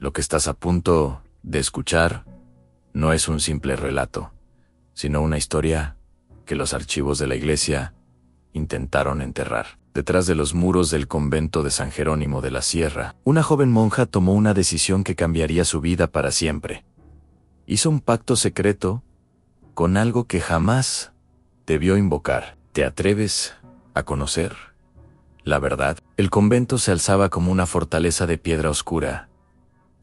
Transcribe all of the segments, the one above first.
Lo que estás a punto de escuchar no es un simple relato, sino una historia que los archivos de la iglesia intentaron enterrar. Detrás de los muros del convento de San Jerónimo de la Sierra, una joven monja tomó una decisión que cambiaría su vida para siempre. Hizo un pacto secreto con algo que jamás debió invocar. ¿Te atreves a conocer la verdad? El convento se alzaba como una fortaleza de piedra oscura,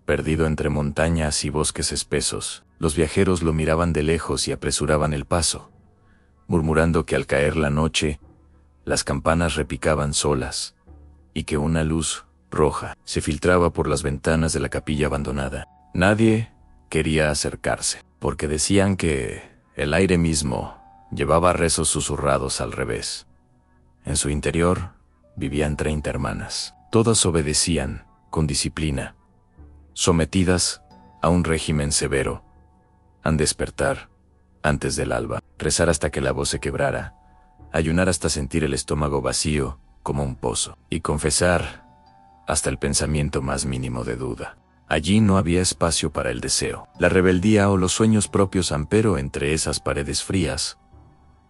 perdido entre montañas y bosques espesos. Los viajeros lo miraban de lejos y apresuraban el paso, murmurando que al caer la noche, las campanas repicaban solas, y que una luz roja se filtraba por las ventanas de la capilla abandonada. Nadie quería acercarse, porque decían que el aire mismo llevaba rezos susurrados al revés. En su interior vivían 30 hermanas. Todas obedecían con disciplina, sometidas a un régimen severo. Han despertar antes del alba, rezar hasta que la voz se quebrara, ayunar hasta sentir el estómago vacío como un pozo, y confesar hasta el pensamiento más mínimo de duda. Allí no había espacio para el deseo, la rebeldía o los sueños propios, pero entre esas paredes frías,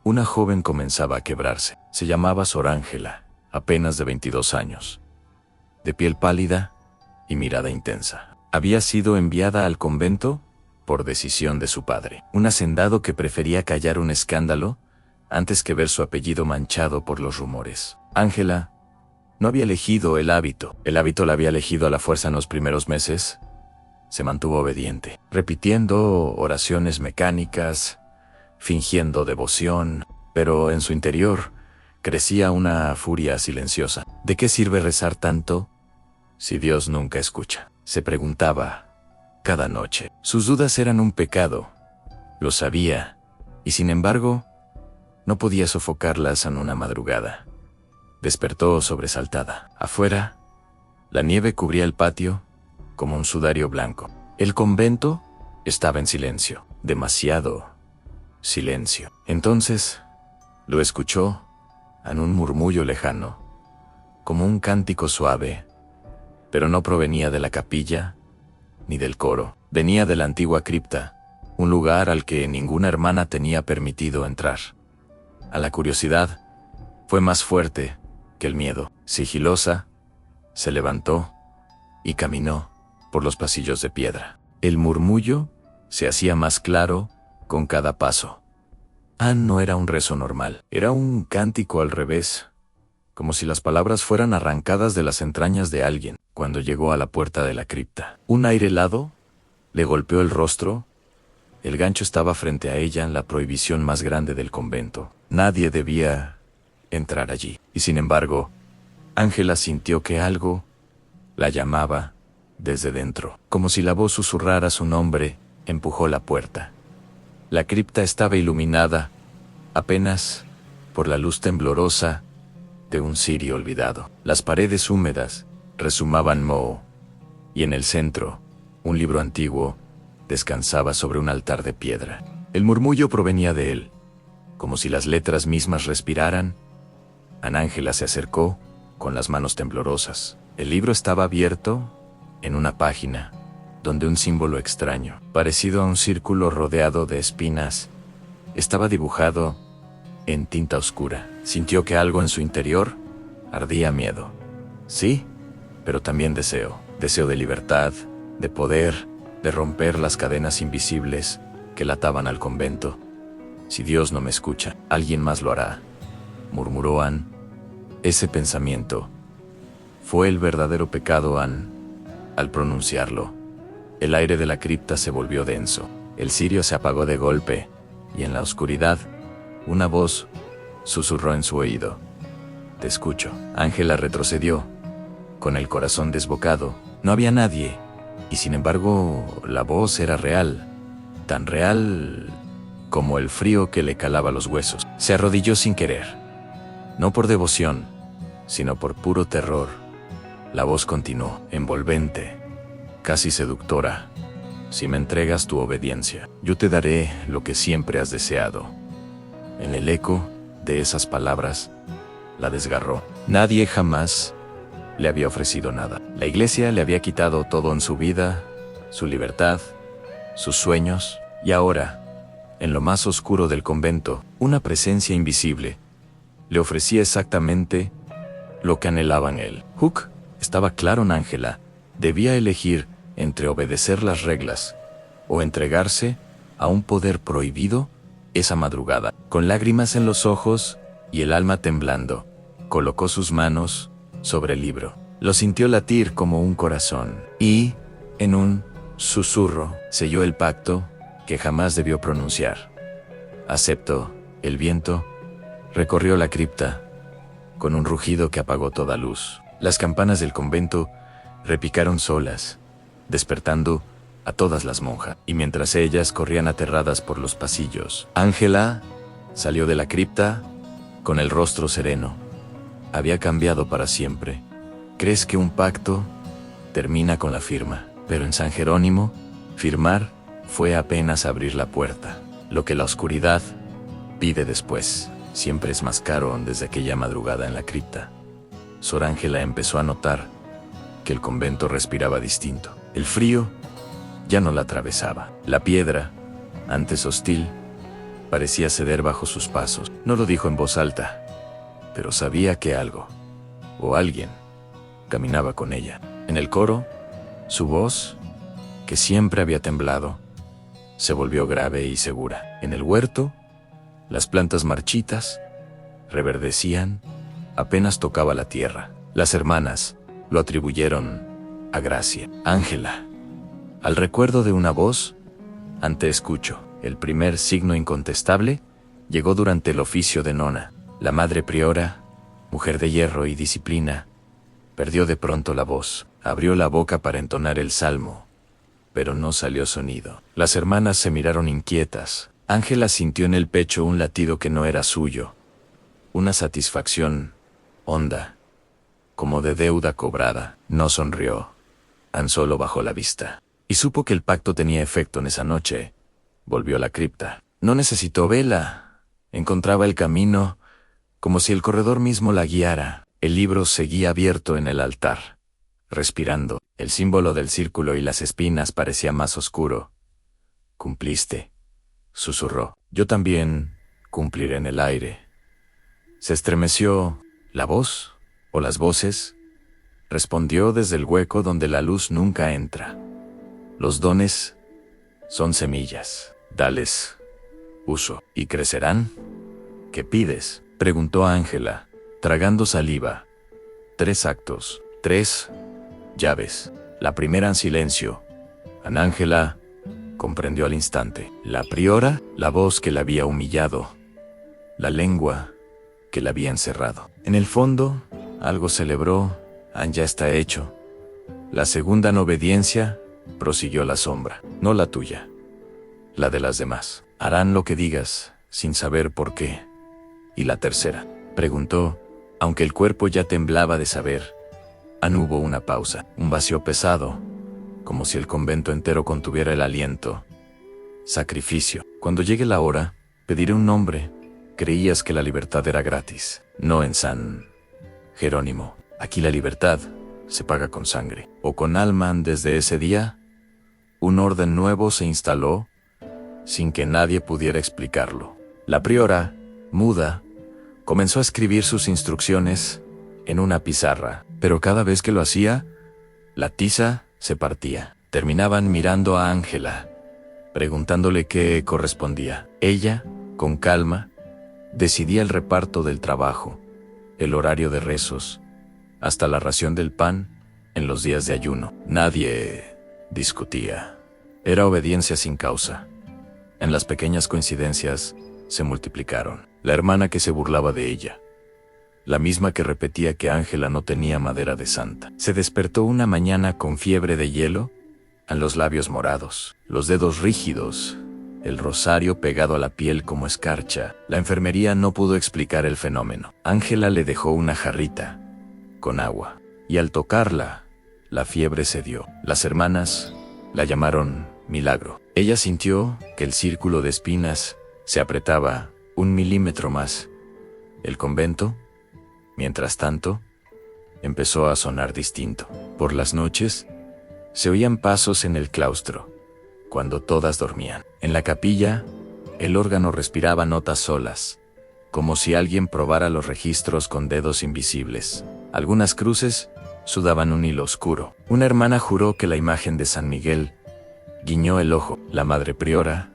una joven comenzaba a quebrarse. Se llamaba Sor Ángela, apenas de 22 años, de piel pálida y mirada intensa. Había sido enviada al convento por decisión de su padre, un hacendado que prefería callar un escándalo antes que ver su apellido manchado por los rumores. Ángela no había elegido el hábito la había elegido a la fuerza en los primeros meses. Se mantuvo obediente, repitiendo oraciones mecánicas, fingiendo devoción, pero en su interior crecía una furia silenciosa. ¿De qué sirve rezar tanto si Dios nunca escucha?, se preguntaba cada noche. Sus dudas eran un pecado, lo sabía, y sin embargo, no podía sofocarlas en una madrugada. Despertó sobresaltada. Afuera, la nieve cubría el patio como un sudario blanco. El convento estaba en silencio, demasiado silencio. Entonces, lo escuchó en un murmullo lejano, como un cántico suave, pero no provenía de la capilla ni del coro. Venía de la antigua cripta, un lugar al que ninguna hermana tenía permitido entrar. A la curiosidad fue más fuerte que el miedo. Sigilosa, se levantó y caminó por los pasillos de piedra. El murmullo se hacía más claro con cada paso. No era un rezo normal, era un cántico al revés, como si las palabras fueran arrancadas de las entrañas de alguien. Cuando llegó a la puerta de la cripta, un aire helado le golpeó el rostro. El gancho estaba frente a ella, la prohibición más grande del convento. Nadie debía entrar allí. Y sin embargo, Ángela sintió que algo la llamaba desde dentro. Como si la voz susurrara su nombre, empujó la puerta. La cripta estaba iluminada apenas por la luz temblorosa de un cirio olvidado. Las paredes húmedas rezumaban moho, y en el centro, un libro antiguo descansaba sobre un altar de piedra. El murmullo provenía de él, como si las letras mismas respiraran. Ángela se acercó con las manos temblorosas. El libro estaba abierto en una página, donde un símbolo extraño, parecido a un círculo rodeado de espinas, estaba dibujado en tinta oscura. Sintió que algo en su interior ardía miedo. Sí, pero también deseo de libertad, de poder, de romper las cadenas invisibles que la ataban al convento. Si Dios no me escucha, alguien más lo hará, murmuró Anne. Ese pensamiento fue el verdadero pecado. Al pronunciarlo, el aire de la cripta se volvió denso. El cirio se apagó de golpe, y en la oscuridad, una voz susurró en su oído: «Te escucho». Ángela retrocedió, con el corazón desbocado. No había nadie, y sin embargo, la voz era real, tan real como el frío que le calaba los huesos. Se arrodilló sin querer, no por devoción, sino por puro terror. La voz continuó, envolvente, casi seductora: «Si me entregas tu obediencia, yo te daré lo que siempre has deseado». En el eco de esas palabras, la desgarró. Nadie jamás le había ofrecido nada. La iglesia le había quitado todo en su vida, su libertad, sus sueños, y ahora, en lo más oscuro del convento, una presencia invisible le ofrecía exactamente lo que anhelaba en él. Hook estaba claro en Ángela. Debía elegir entre obedecer las reglas o entregarse a un poder prohibido. Esa madrugada, con lágrimas en los ojos y el alma temblando, colocó sus manos sobre el libro. Lo sintió latir como un corazón y, en un susurro, selló el pacto que jamás debió pronunciar. Aceptó. El viento recorrió la cripta con un rugido que apagó toda luz. Las campanas del convento repicaron solas, despertando a todas las monjas, y mientras ellas corrían aterradas por los pasillos, Ángela salió de la cripta con el rostro sereno. Había cambiado para siempre. ¿Crees que un pacto termina con la firma? Pero en San Jerónimo, firmar fue apenas abrir la puerta. Lo que la oscuridad pide después siempre es más caro. Desde aquella madrugada en la cripta, Sor Ángela empezó a notar que el convento respiraba distinto. El frío ya no la atravesaba. La piedra, antes hostil, parecía ceder bajo sus pasos. No lo dijo en voz alta, pero sabía que algo, o alguien, caminaba con ella. En el coro, su voz, que siempre había temblado, se volvió grave y segura. En el huerto, las plantas marchitas reverdecían, apenas tocaba la tierra. Las hermanas lo atribuyeron a Gracia. Ángela, al recuerdo de una voz, ante escucho. El primer signo incontestable llegó durante el oficio de nona. La madre priora, mujer de hierro y disciplina, perdió de pronto la voz. Abrió la boca para entonar el salmo, pero no salió sonido. Las hermanas se miraron inquietas. Ángela sintió en el pecho un latido que no era suyo, una satisfacción honda, como de deuda cobrada. No sonrió, tan solo bajó la vista, y supo que el pacto tenía efecto en esa noche. Volvió a la cripta. No necesitó vela. Encontraba el camino, como si el corredor mismo la guiara. El libro seguía abierto en el altar, respirando. El símbolo del círculo y las espinas parecía más oscuro. Cumpliste, susurró. Yo también cumpliré en el aire. Se estremeció. ¿La voz? ¿O las voces? Respondió desde el hueco donde la luz nunca entra. Los dones son semillas. Dales uso. ¿Y crecerán? ¿Qué pides?, preguntó Ángela, tragando saliva. 3 actos, 3 llaves. La primera en silencio. Ángela comprendió al instante. La priora, la voz que la había humillado. La lengua que la había encerrado. En el fondo, algo celebró. Ya está hecho. La segunda en obediencia, prosiguió la sombra. No la tuya, la de las demás. Harán lo que digas, sin saber por qué. ¿Y la tercera?, preguntó, aunque el cuerpo ya temblaba de saber. Hubo una pausa, un vacío pesado, como si el convento entero contuviera el aliento. Sacrificio. Cuando llegue la hora, pediré un nombre. Creías que la libertad era gratis. No en San Jerónimo. Aquí la libertad se paga con sangre. O con alma. Desde ese día, un orden nuevo se instaló, sin que nadie pudiera explicarlo. La priora, muda, comenzó a escribir sus instrucciones en una pizarra, pero cada vez que lo hacía, la tiza se partía. Terminaban mirando a Ángela, preguntándole qué correspondía. Ella, con calma, decidía el reparto del trabajo, el horario de rezos, hasta la ración del pan en los días de ayuno. Nadie discutía. Era obediencia sin causa. En las pequeñas coincidencias se multiplicaron. La hermana que se burlaba de ella, la misma que repetía que Ángela no tenía madera de santa, se despertó una mañana con fiebre de hielo, en los labios morados, los dedos rígidos, el rosario pegado a la piel como escarcha. La enfermería no pudo explicar el fenómeno. Ángela le dejó una jarrita con agua, y al tocarla, la fiebre cedió. Las hermanas la llamaron Milagro. Ella sintió que el círculo de espinas se apretaba 1 milímetro más. El convento, mientras tanto, empezó a sonar distinto. Por las noches, se oían pasos en el claustro, cuando todas dormían. En la capilla, el órgano respiraba notas solas, como si alguien probara los registros con dedos invisibles. Algunas cruces sudaban un hilo oscuro. Una hermana juró que la imagen de San Miguel guiñó el ojo. La madre priora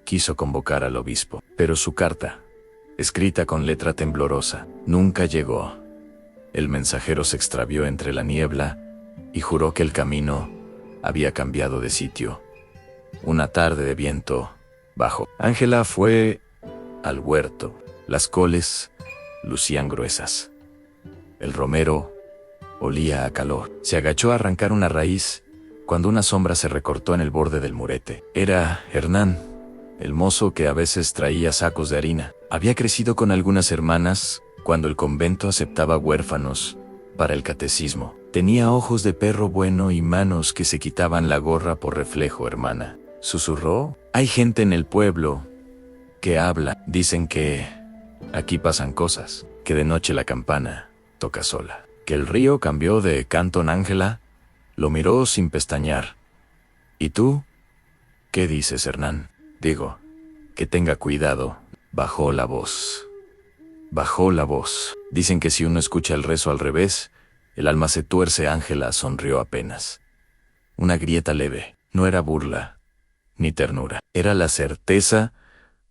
quiso convocar al obispo, pero su carta, escrita con letra temblorosa, nunca llegó. El mensajero se extravió entre la niebla y juró que el camino había cambiado de sitio. Una tarde de viento bajo, Ángela fue al huerto. Las coles lucían gruesas. El romero olía a calor. Se agachó a arrancar una raíz cuando una sombra se recortó en el borde del murete. Era Hernán, el mozo que a veces traía sacos de harina. Había crecido con algunas hermanas cuando el convento aceptaba huérfanos para el catecismo. Tenía ojos de perro bueno y manos que se quitaban la gorra por reflejo, hermana. Susurró: hay gente en el pueblo que habla. Dicen que aquí pasan cosas, que de noche la campana toca sola, que el río cambió de canto. Ángela lo miró sin pestañear. ¿Y tú? ¿Qué dices, Hernán? Digo, que tenga cuidado. Bajó la voz. Bajó la voz. Dicen que si uno escucha el rezo al revés, el alma se tuerce. Ángela sonrió apenas. Una grieta leve. No era burla, ni ternura. Era la certeza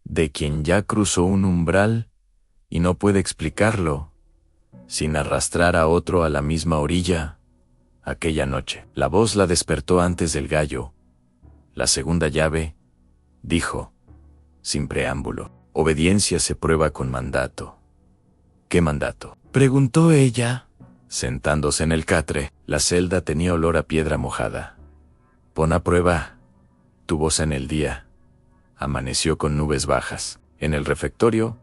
de quien ya cruzó un umbral y no puede explicarlo sin arrastrar a otro a la misma orilla. Aquella noche, la voz la despertó antes del gallo. La segunda llave, dijo, sin preámbulo: obediencia se prueba con mandato. ¿Qué mandato?, preguntó ella, sentándose en el catre. La celda tenía olor a piedra mojada. Pon a prueba tu voz en el día. Amaneció con nubes bajas. En el refectorio,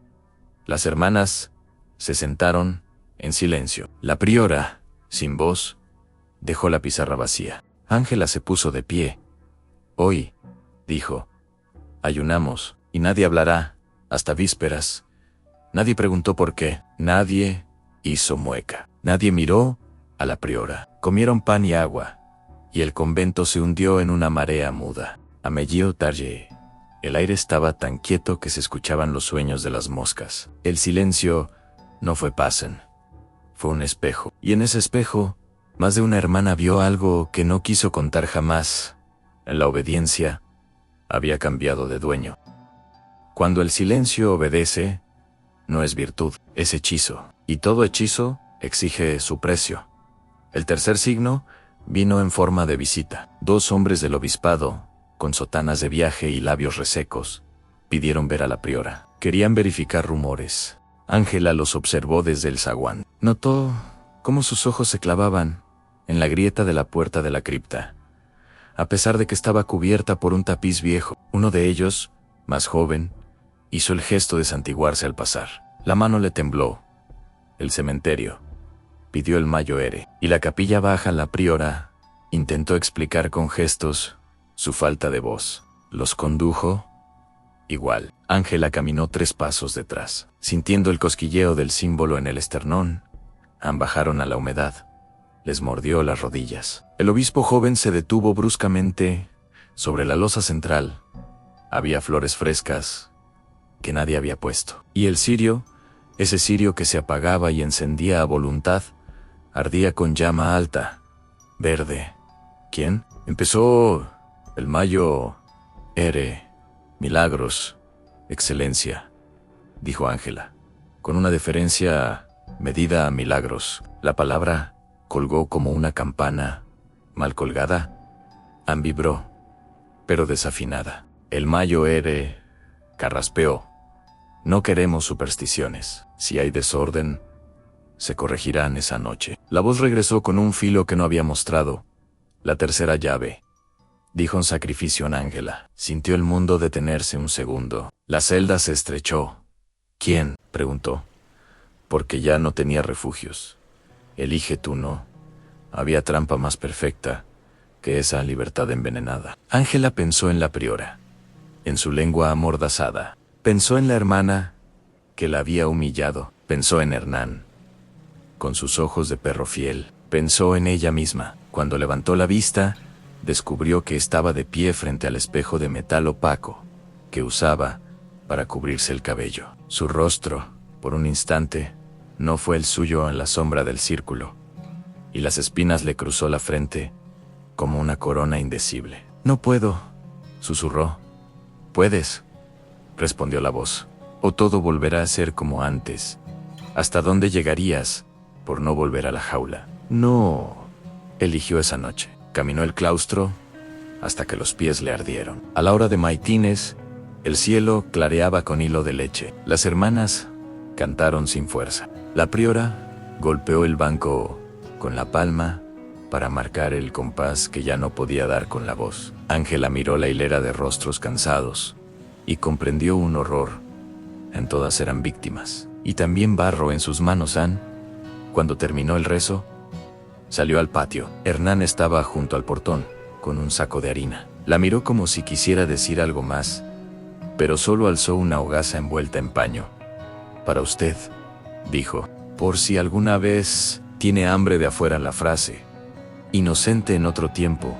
las hermanas se sentaron en silencio. La priora, sin voz, dejó la pizarra vacía. Ángela se puso de pie. Hoy, dijo, ayunamos, y nadie hablará hasta vísperas. Nadie preguntó por qué. Nadie hizo mueca. Nadie miró a la priora. Comieron pan y agua, y el convento se hundió en una marea muda. A medio tarde, el aire estaba tan quieto que se escuchaban los sueños de las moscas. El silencio no fue pasen, fue un espejo. Y en ese espejo, más de una hermana vio algo que no quiso contar jamás. La obediencia había cambiado de dueño. Cuando el silencio obedece, no es virtud, es hechizo. Y todo hechizo exige su precio. El tercer signo vino en forma de visita. 2 hombres del obispado, con sotanas de viaje y labios resecos, pidieron ver a la priora. Querían verificar rumores. Ángela los observó desde el zaguán. Notó cómo sus ojos se clavaban en la grieta de la puerta de la cripta, a pesar de que estaba cubierta por un tapiz viejo. Uno de ellos, más joven, hizo el gesto de santiguarse al pasar. La mano le tembló. El cementerio pidió el Mayo Ere, y la capilla baja. La priora intentó explicar con gestos su falta de voz. Los condujo igual. Ángela caminó 3 pasos detrás, sintiendo el cosquilleo del símbolo en el esternón. Bajaron a la humedad. Les mordió las rodillas. El obispo joven se detuvo bruscamente sobre la losa central. Había flores frescas que nadie había puesto. Y el cirio, ese cirio que se apagaba y encendía a voluntad, ardía con llama alta, verde. ¿Quién? Empezó el Mayo Ere. Milagros, excelencia, dijo Ángela, con una deferencia medida a milagros. La palabra colgó como una campana mal colgada. Vibró, pero desafinada. El Mayo Ere carraspeó. No queremos supersticiones. Si hay desorden, se corregirán esa noche. La voz regresó con un filo que no había mostrado. La tercera llave, dijo en sacrificio en Ángela. Sintió el mundo detenerse un segundo. La celda se estrechó. ¿Quién?, preguntó. Porque ya no tenía refugios. Elige tú, no. Había trampa más perfecta que esa libertad envenenada. Ángela pensó en la priora, en su lengua amordazada. Pensó en la hermana que la había humillado. Pensó en Hernán, con sus ojos de perro fiel. Pensó en ella misma. Cuando levantó la vista, descubrió que estaba de pie frente al espejo de metal opaco que usaba para cubrirse el cabello. Su rostro, por un instante, no fue el suyo en la sombra del círculo, y las espinas le cruzó la frente como una corona indecible. «No puedo», susurró. «Puedes», respondió la voz, «o todo volverá a ser como antes. ¿Hasta dónde llegarías por no volver a la jaula?» No. Eligió esa noche. Caminó el claustro hasta que los pies le ardieron. A la hora de maitines, el cielo clareaba con hilo de leche. Las hermanas cantaron sin fuerza. La priora golpeó el banco con la palma para marcar el compás que ya no podía dar con la voz. Ángela miró la hilera de rostros cansados y comprendió un horror. En todas eran víctimas. Y también barro en sus manos. Cuando terminó el rezo, salió al patio. Hernán estaba junto al portón, con un saco de harina. La miró como si quisiera decir algo más, pero solo alzó una hogaza envuelta en paño. «Para usted», dijo, «por si alguna vez tiene hambre de afuera». La frase, inocente en otro tiempo,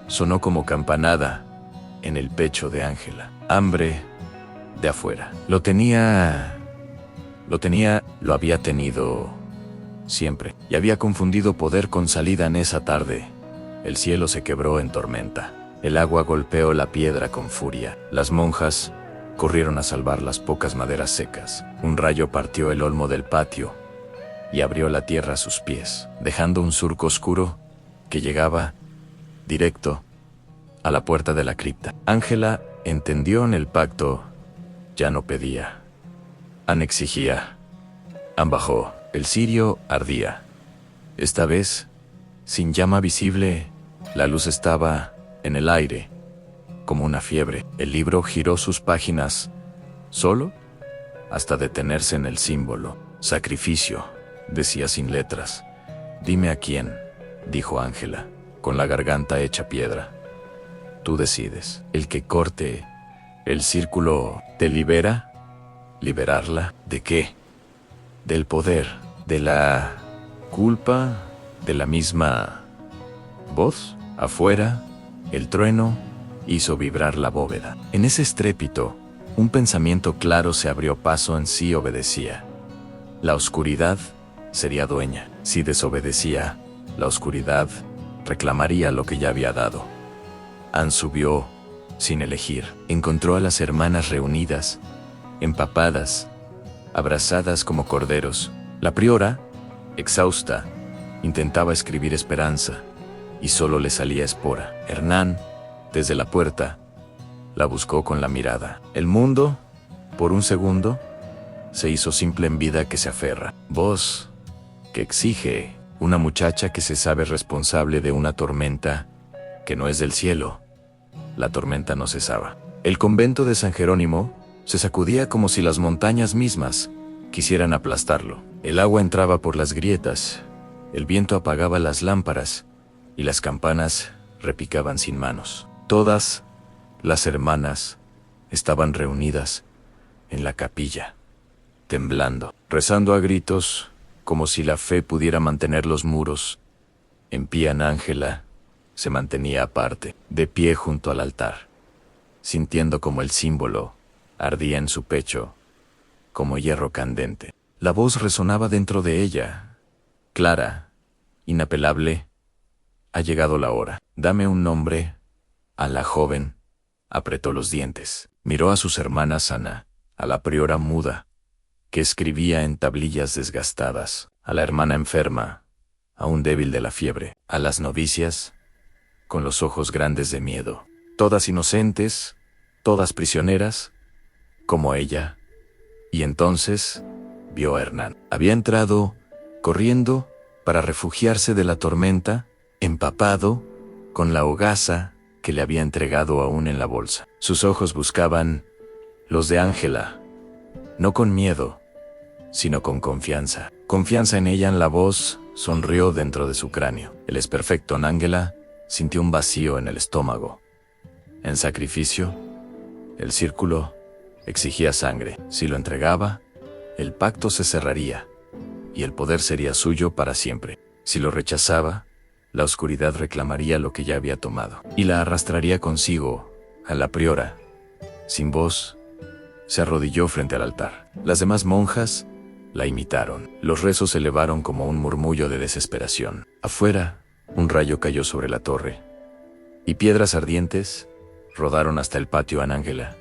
sonó como campanada en el pecho de Ángela. Hambre de afuera. Lo había tenido siempre, y había confundido poder con salida en esa tarde. El cielo se quebró en tormenta. El agua golpeó la piedra con furia. Las monjas corrieron a salvar las pocas maderas secas. Un rayo partió el olmo del patio y abrió la tierra a sus pies, dejando un surco oscuro que llegaba directo a la puerta de la cripta. Ángela entendió en el pacto. Ya no pedía, exigía. Bajó. El cirio ardía. Esta vez, sin llama visible, la luz estaba en el aire, como una fiebre. El libro giró sus páginas, solo, hasta detenerse en el símbolo. «Sacrificio», decía sin letras. «Dime a quién», dijo Ángela, con la garganta hecha piedra. «Tú decides. El que corte el círculo te libera». ¿Liberarla? ¿De qué? Del poder, de la culpa, de la misma voz. Afuera, el trueno hizo vibrar la bóveda. En ese estrépito, un pensamiento claro se abrió paso. En sí obedecía. La oscuridad sería dueña. Si desobedecía, la oscuridad reclamaría lo que ya había dado. Anne subió sin elegir. Encontró a las hermanas reunidas, empapadas, abrazadas como corderos. La priora, exhausta, intentaba escribir esperanza, y solo le salía espora. Hernán, desde la puerta, la buscó con la mirada. El mundo, por un segundo, se hizo simple en vida que se aferra. Voz que exige, una muchacha que se sabe responsable de una tormenta que no es del cielo. La tormenta no cesaba. El convento de San Jerónimo se sacudía como si las montañas mismas quisieran aplastarlo. El agua entraba por las grietas, el viento apagaba las lámparas y las campanas repicaban sin manos. Todas las hermanas estaban reunidas en la capilla, temblando, rezando a gritos, como si la fe pudiera mantener los muros. En pie. Ángela se mantenía aparte, de pie junto al altar, sintiendo como el símbolo ardía en su pecho, como hierro candente. La voz resonaba dentro de ella, clara, inapelable. «Ha llegado la hora. Dame un nombre». A la joven apretó los dientes. Miró a sus hermanas Ana, a la priora muda, que escribía en tablillas desgastadas, a la hermana enferma, aún débil de la fiebre, a las novicias, con los ojos grandes de miedo, todas inocentes, todas prisioneras, como ella. Y entonces vio a Hernán. Había entrado, corriendo, para refugiarse de la tormenta, empapado, con la hogaza que le había entregado aún en la bolsa. Sus ojos buscaban los de Ángela, no con miedo, sino con confianza. Confianza en ella. La voz sonrió dentro de su cráneo. El desperfecto. Ángela sintió un vacío en el estómago. En sacrificio, el círculo exigía sangre. Si lo entregaba, el pacto se cerraría. y el poder sería suyo para siempre. Si lo rechazaba, la oscuridad reclamaría lo que ya había tomado, y la arrastraría consigo a la priora. Sin voz, se arrodilló frente al altar. Las demás monjas la imitaron. Los rezos se elevaron como un murmullo de desesperación. Afuera, un rayo cayó sobre la torre, y piedras ardientes rodaron hasta el patio. Ángela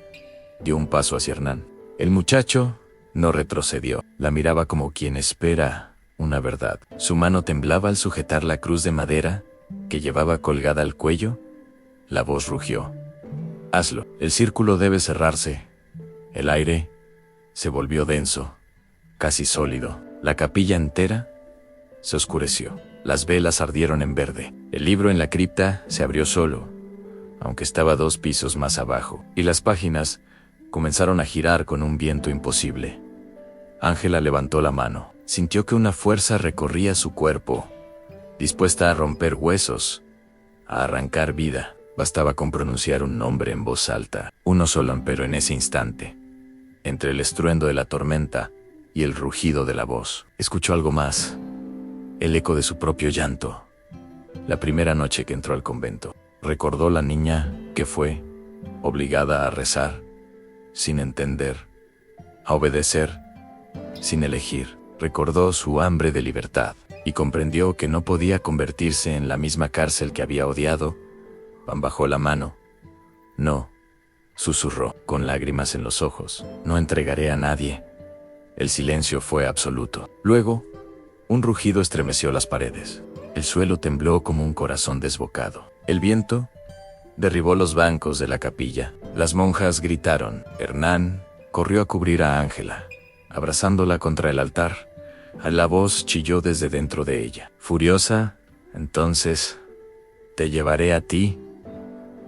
dio un paso hacia Hernán. El muchacho no retrocedió. La miraba como quien espera una verdad. Su mano temblaba al sujetar la cruz de madera que llevaba colgada al cuello. La voz rugió. Hazlo. El círculo debe cerrarse. El aire se volvió denso, casi sólido. La capilla entera se oscureció. Las velas ardieron en verde. El libro en la cripta se abrió solo, aunque estaba 2 pisos más abajo, y las páginas comenzaron a girar con un viento imposible. Ángela levantó la mano. Sintió que una fuerza recorría su cuerpo, dispuesta a romper huesos, a arrancar vida. Bastaba con pronunciar un nombre en voz alta, uno solo, pero en ese instante, entre el estruendo de la tormenta y el rugido de la voz, escuchó algo más, el eco de su propio llanto. La primera noche que entró al convento, recordó la niña que fue obligada a rezar, sin entender, a obedecer, sin elegir. Recordó su hambre de libertad, y comprendió que no podía convertirse en la misma cárcel que había odiado. Bajó la mano. No, susurró, con lágrimas en los ojos. No entregaré a nadie. El silencio fue absoluto. Luego, un rugido estremeció las paredes. El suelo tembló como un corazón desbocado. El viento derribó los bancos de la capilla. Las monjas gritaron. Hernán corrió a cubrir a Ángela, abrazándola contra el altar. La voz chilló desde dentro de ella. Furiosa, entonces, te llevaré a ti.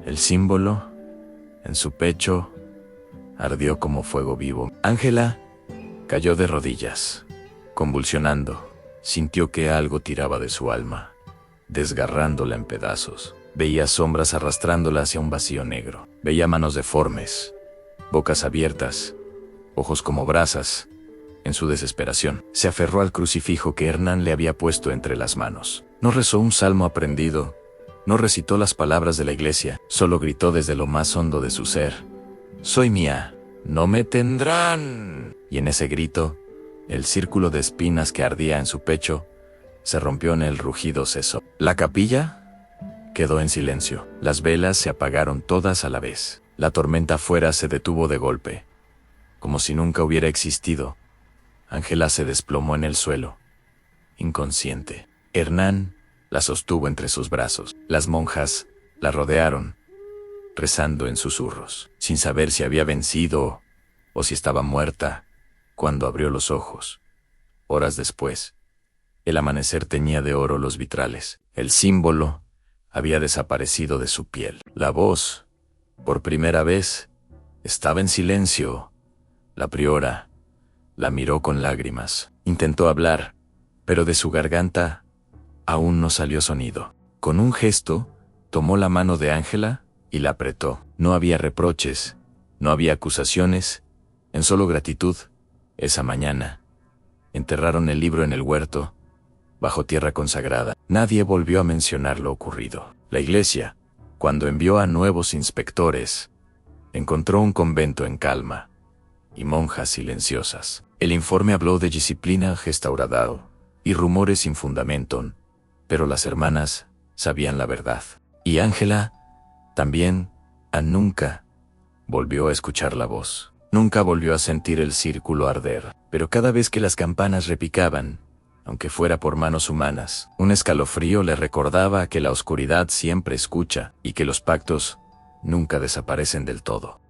El símbolo en su pecho ardió como fuego vivo. Ángela cayó de rodillas, convulsionando. Sintió que algo tiraba de su alma, desgarrándola en pedazos. Veía sombras arrastrándola hacia un vacío negro. Veía manos deformes, bocas abiertas, ojos como brasas. En su desesperación, se aferró al crucifijo que Hernán le había puesto entre las manos. No rezó un salmo aprendido, no recitó las palabras de la iglesia, solo gritó desde lo más hondo de su ser: «Soy mía, no me tendrán». Y en ese grito, el círculo de espinas que ardía en su pecho se rompió. En el rugido cesó. La capilla quedó en silencio. Las velas se apagaron todas a la vez. La tormenta afuera se detuvo de golpe, como si nunca hubiera existido. Ángela se desplomó en el suelo, inconsciente. Hernán la sostuvo entre sus brazos. Las monjas la rodearon, rezando en susurros, sin saber si había vencido o si estaba muerta. Cuando abrió los ojos, horas después, el amanecer teñía de oro los vitrales. El símbolo había desaparecido de su piel. La voz, por primera vez, estaba en silencio. La priora la miró con lágrimas. Intentó hablar, pero de su garganta aún no salió sonido. Con un gesto, tomó la mano de Ángela y la apretó. No había reproches, no había acusaciones, en solo gratitud. Esa mañana, enterraron el libro en el huerto, bajo tierra consagrada. Nadie volvió a mencionar lo ocurrido. La iglesia, cuando envió a nuevos inspectores, encontró un convento en calma y monjas silenciosas. El informe habló de disciplina restaurada y rumores sin fundamento, pero las hermanas sabían la verdad. Y Ángela también nunca volvió a escuchar la voz. Nunca volvió a sentir el círculo arder. Pero cada vez que las campanas repicaban, aunque fuera por manos humanas, un escalofrío le recordaba que la oscuridad siempre escucha y que los pactos nunca desaparecen del todo.